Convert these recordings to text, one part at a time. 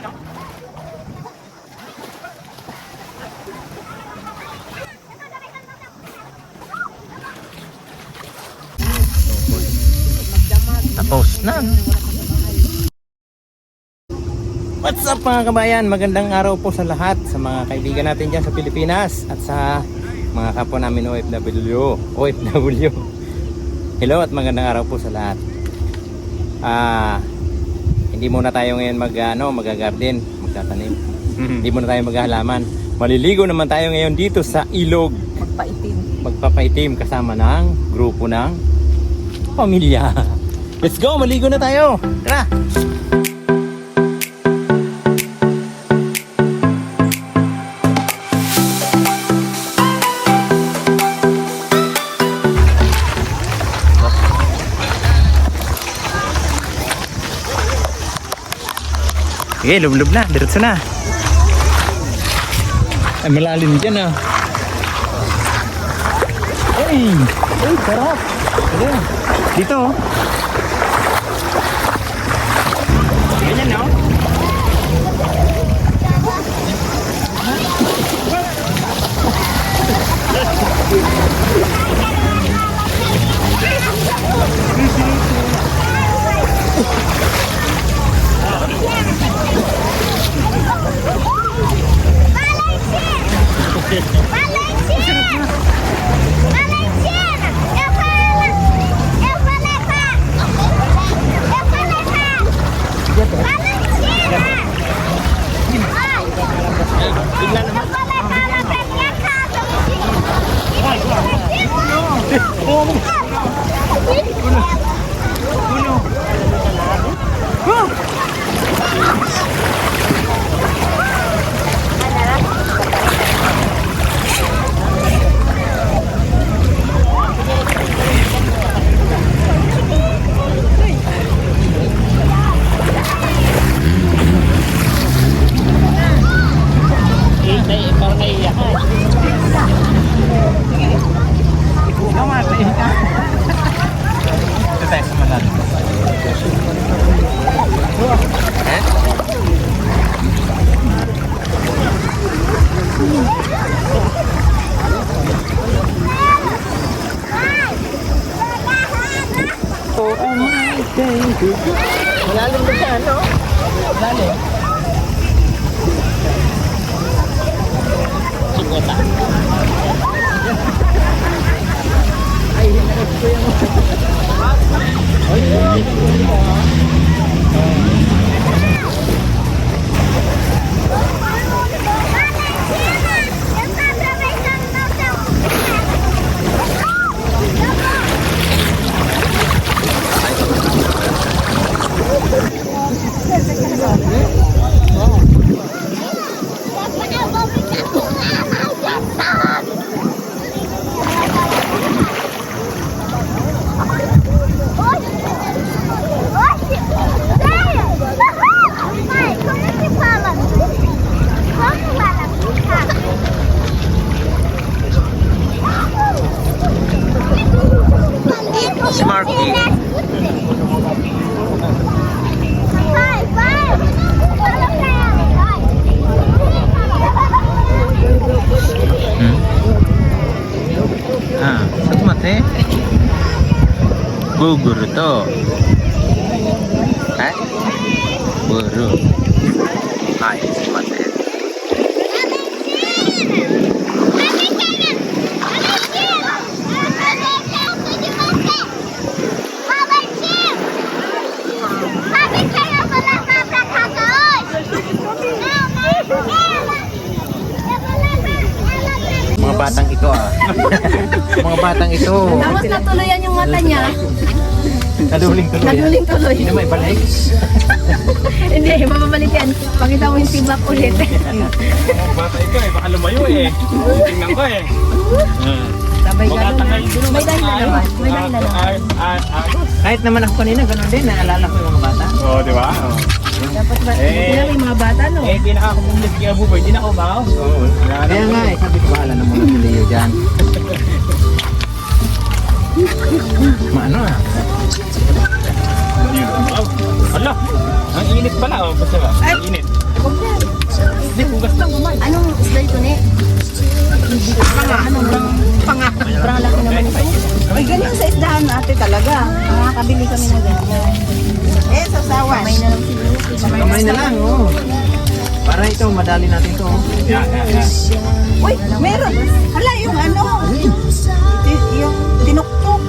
Tapos na. What's up mga kabayan? Magandang araw po sa lahat, sa mga kaibigan natin dyan sa Pilipinas at sa mga kapwa namin OFW. Hello at magandang araw po sa lahat. Hindi muna tayo ngayon mag-garden, magtatanim. Hindi muna tayo maghahalaman. Maliligo naman tayo ngayon dito sa ilog. Magpapaitim kasama ng grupo ng pamilya. Let's go, maligo na tayo. Tara. Sige, lublob na, diretso na. Ay, malalim dyan ah. Ay, sarap. Dito oh. Ganyan no? Malalim ba siya, no? Malalim. Sikota. Ay, hinarap ko yan. Si Marky. Satu mate. Guru to. Guru. Hai, mate. Mga batang ito mga batang ito. Tapos natuloyan yung mata niya. Naduling-tuloy. Hindi may balik. Hindi, mababalik yan. Pakita mo yung tibak ulit. Bata ito baka lumayo tingnan ko Sabay gano'n. May dahilan naman. May dahilan naman. Kahit naman ako kanina, gano'n din. Naalala ko yung mga bata. Oo, di ba? Dapat ba? Hindi na yung mga bata, no? Hindi na ako bumalik kaya buboy. Hindi na ako ba? Oo. Kaya nga sabi ko, bahala na muna si Leo dyan. Maano Ala, ang init pala. Oh, basta ba? Ang init. Hindi, hugas lang. Anong isda ito, ne? Parang laki naman ito. Ay, ganyan sa isdahan ate talaga. Makakabili kami ng ganyan. Eh, sasawan. Kamay na lang siguro. Kamay na lang, oh. Para ito, madali natin to. Oh. Yan. Uy, meron. Hala, yung ano. Yung tinuktok.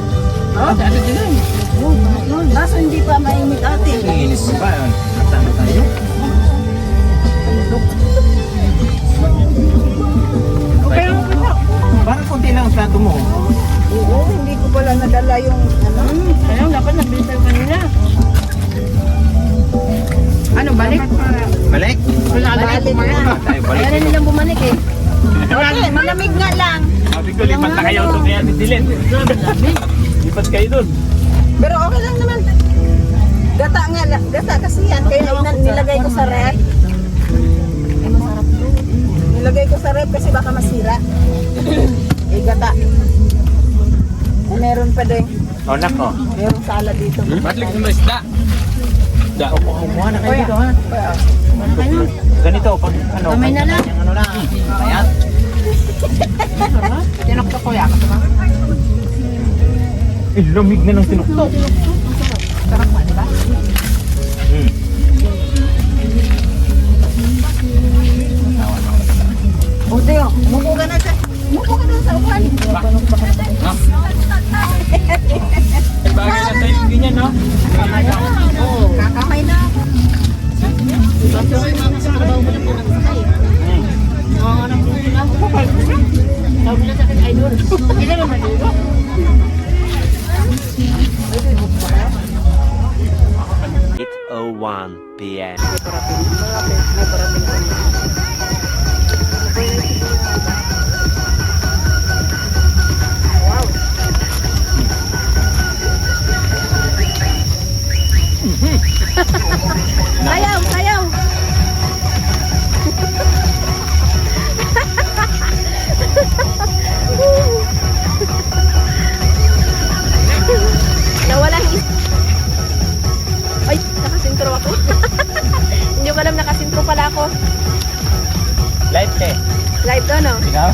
Oh, ano din lang. Kaso hindi pa mainit ate. Inis mo ba? Nasama tayo? Okay lang ka. Parang konti lang ang plato mo. Oo, hindi ko pala nadala yung ano. Ayun, dapat nabili tayo kanina. Ano, balik? Balik? Wala Balik na. Tayo balik. Ayaw na nilang bumalik eh. Okay, malamig nga lang. Sabi ko, lipat na kayo doon kaya titilit. Lipat kayo doon. Pero okay lang naman. Gata nga lang. Gata kasi yan. Kaya nilagay ko sa rep. Ay, masarap to. Nilagay ko sa rep kasi baka masira. Eh, gata. Meron pa din. Oh, nako. Meron salad dito. Matlik mo isda. Da. Kumuha na kayo dito, ha? Ano? Ganito, pag ano. Kamay na lang. Yung ano lang. Ayan. Tinoktok ko yan. Eh, lamig na ng tinuktok. Sarap nga, di ba? O, Teo, umupo ka na sa... Umupo ka na sa uwan. Bagay na sa yung ganyan, no? Kakamay na. It's 01 p.m. Sayaw, sayaw. Nawalan is... Ay, nakasintro ako. Hindi ko alam, nakasintro pala ako. Light eh. Live to, no? Ikaw?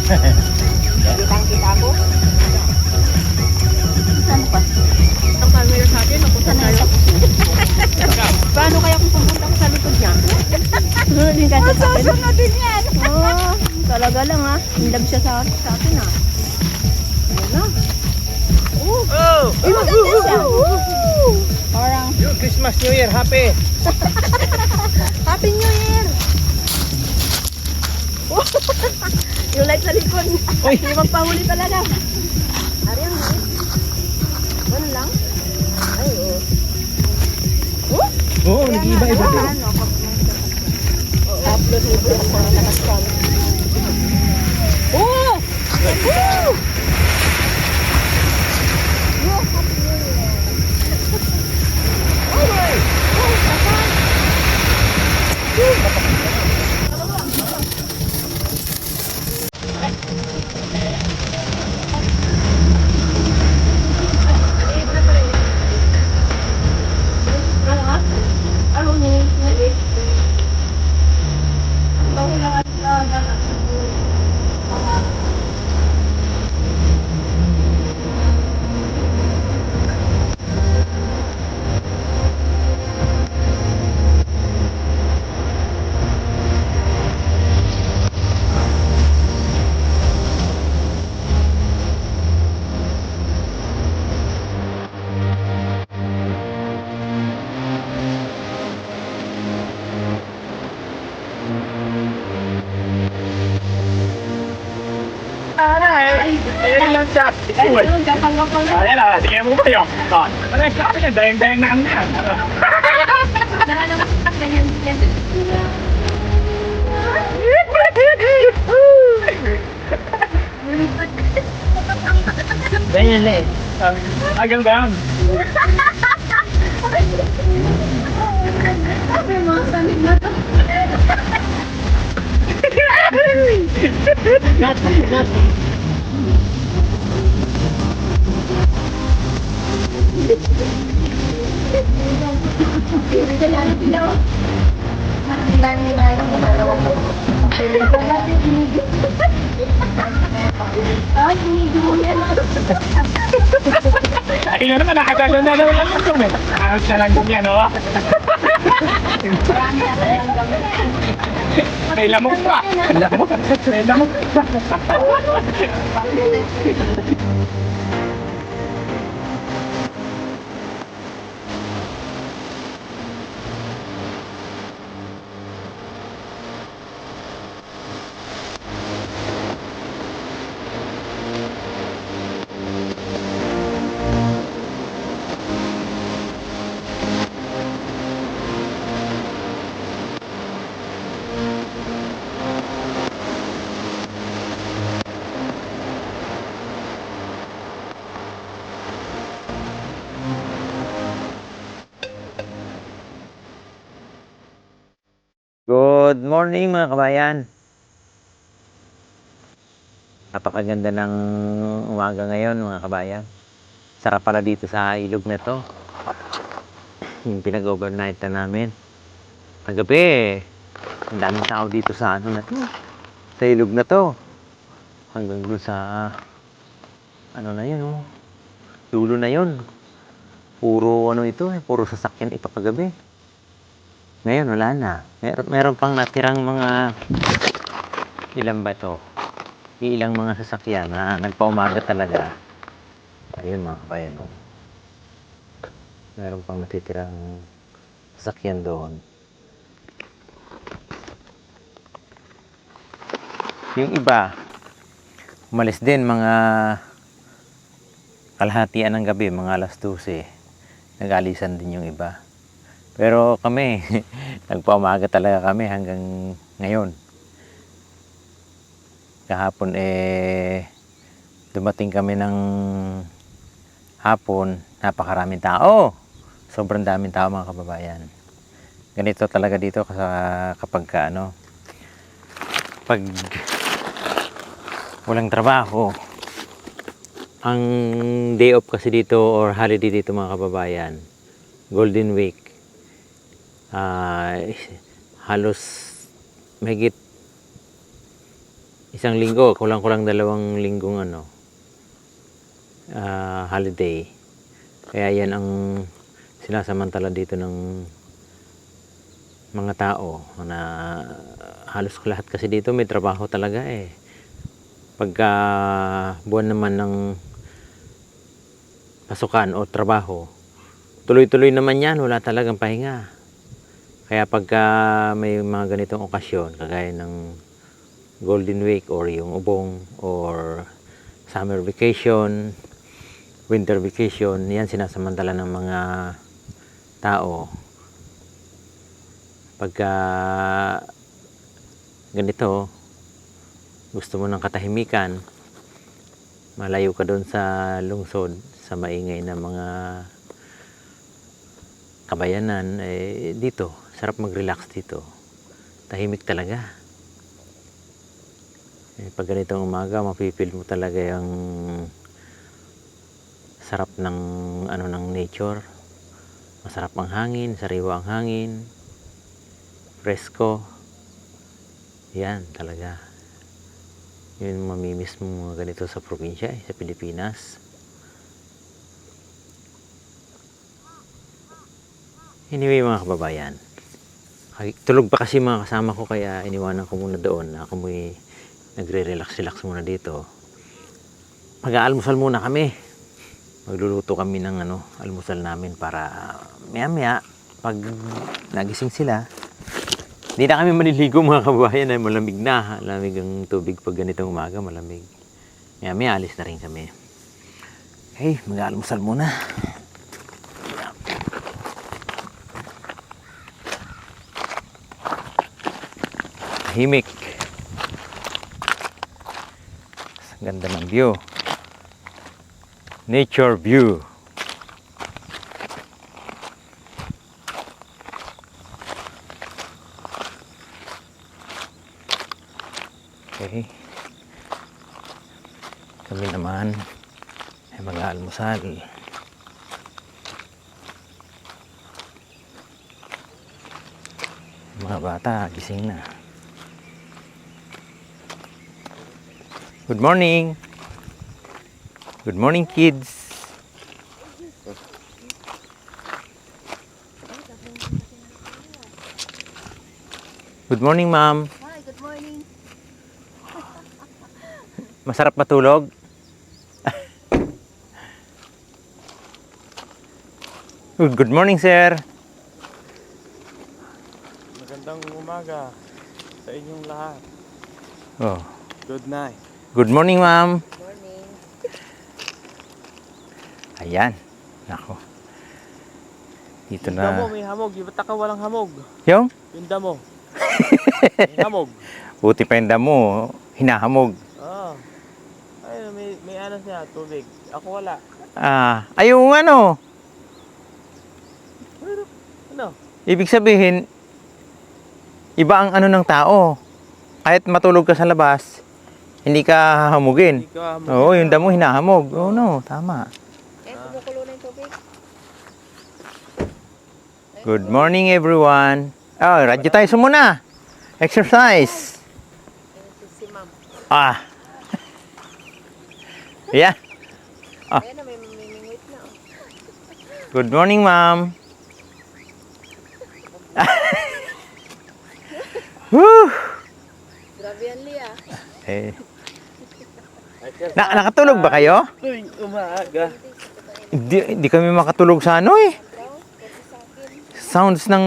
Kitang-kita ako. Saan pa? Ang camera sa atin, napunta tayo. Paano kaya kung pumunta ko sa likod niya? Hindi ka sa akin. Susunodin yan. Oh, talaga lang ha. Hindag siya sa atin ha. Ayan na. Oh! Uy, maganda siya. Parang Yung Christmas, New Year, happy! Happy New Year! Yung light sa likod. Hindi magpahuli talaga. Ariyan mo. Ano lang? Ay, oh. Oo, nag-iba-iba din. upload mo po sa nakascan. Oh! Woo! Ayan lang siya. Ayan na, tingnan mo ba yung? Ano yung sabi niya? Dayang-dayang na ang yan. Ganyan lang eh. Agang dayang. Ay, na naman, nakatalo na naman ang ito, eh. Ayos na lang yan, o. May lamok pa. May lamok pa. Good morning mga kabayan. Napakaganda ng umaga ngayon mga kabayan. Sarap pala dito sa ilog na to. Yung pinag-overnight na namin. Paggabi, ang daming tao dito sa ano na to. Sa ilog na to. Hanggang dun sa ano na yun, oh. Dulo na yun. Puro ano ito eh, puro sasakyan ipapagabi. Ngayon wala na. Meron pang natirang mga ilan ba to? Ilang mga sasakyan na nagpaumaga talaga. Ayun mga kabayan. Meron pang natitirang sasakyan doon. Yung iba, umalis din mga kalahatian ng gabi, mga alas 12. Nag-alisan din yung iba. Pero kami, nagpaumaga talaga kami hanggang ngayon. Kahapon dumating kami ng hapon, napakaraming tao. Sobrang daming tao mga kababayan. Ganito talaga dito kapag pag walang trabaho. Ang day off kasi dito or holiday dito mga kababayan, Golden Week. Halos mahigit isang linggo, kulang-kulang 2 linggong holiday. Kaya yan ang sinasamantala dito ng mga tao na halos lahat kasi dito may trabaho talaga eh. Pagka buwan naman ng pasukan o trabaho, tuloy-tuloy naman yan, wala talagang pahinga. Kaya pagka may mga ganitong okasyon, kagaya ng Golden Week or yung ubong or summer vacation, winter vacation, yan sinasamantala ng mga tao. Pagka ganito, gusto mo ng katahimikan, malayo ka doon sa lungsod, sa maingay na mga kabayanan, dito, sarap mag-relax dito. Tahimik talaga. Pag ganitong umaga, mapipil mo talaga yung sarap ng ng nature. Masarap ang hangin, sariwa ang hangin, presko. Yan talaga. Yun mamimiss mo mga ganito sa probinsya, sa Pilipinas. Anyway mga kababayan, tulog pa kasi mga kasama ko kaya iniwanan ko muna doon. Ako mo'y nagre-relax-relax muna dito. Mag-aalmusal muna kami. Magluluto kami ng almusal namin para maya-maya pag nagising sila, hindi na kami maliligo mga kababayan ay malamig na. Malamig ang tubig pag ganitong umaga, malamig. Maya-maya alis na rin kami. Okay, mag-aalmusal muna. Tahimik. Ganda ng view. Nature view. Okay. Kami naman ay mag-aalmusal. Mga bata, gising na. Good morning. Good morning, kids. Good morning, ma'am. Hi, good morning. Masarap matulog? Good morning, sir. Magandang umaga sa inyong lahat. Oh. Good night. Good morning, ma'am. Morning. Ayan. Nako. Dito Yung damo, na. may hamog. Di ba't ka walang hamog? Yung? Yung damo. May hamog. Buti pa yung damo. Hinahamog. Oo. Ayun, may anas niya, tubig. Ako wala. Ay, yung ano. Ano? Ibig sabihin, iba ang ano ng tao. Kahit matulog ka sa labas, hindi ka hahamugin. Hindi ka hamog. Oo, yung damo hinahamog. Oo, no, tama. Kumukulo na yung tubig. Good morning, everyone. Oh, radyo tayo muna. Exercise. Si ma'am. Yeah. Ayan na, may mingwit na. Good morning, ma'am. Woo! Grabe yan, Lia. Eh. Nakatulog ba kayo? Tuwing umaga. Hindi kami makatulog sa ano eh. Sounds ng...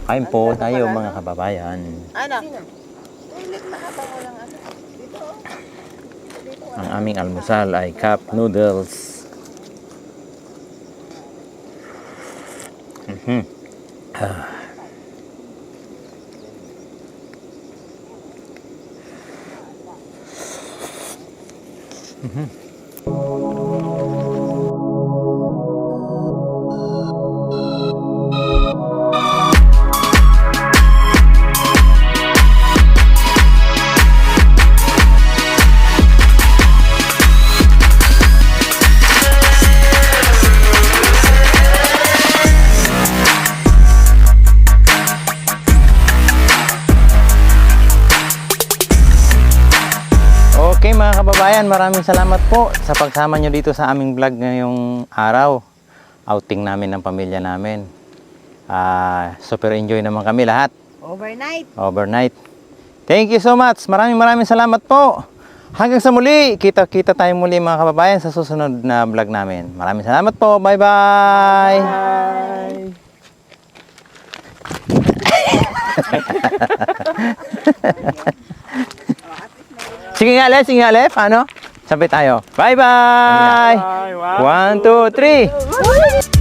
Kain po tayo mga kababayan. Ano? Ang aming almusal ay cup noodles. Mhm. Okay mga kababayan, maraming salamat po sa pagsama nyo dito sa aming vlog ngayong araw. Outing namin ng pamilya namin. Super enjoy naman kami lahat. Overnight. Thank you so much. Maraming salamat po. Hanggang sa muli. Kita-kita tayo muli mga kababayan sa susunod na vlog namin. Maraming salamat po. Bye-bye. Sige nga, Alef. Ano? Sabay tayo. Bye-bye. Bye. Wow. 1, 2, 3.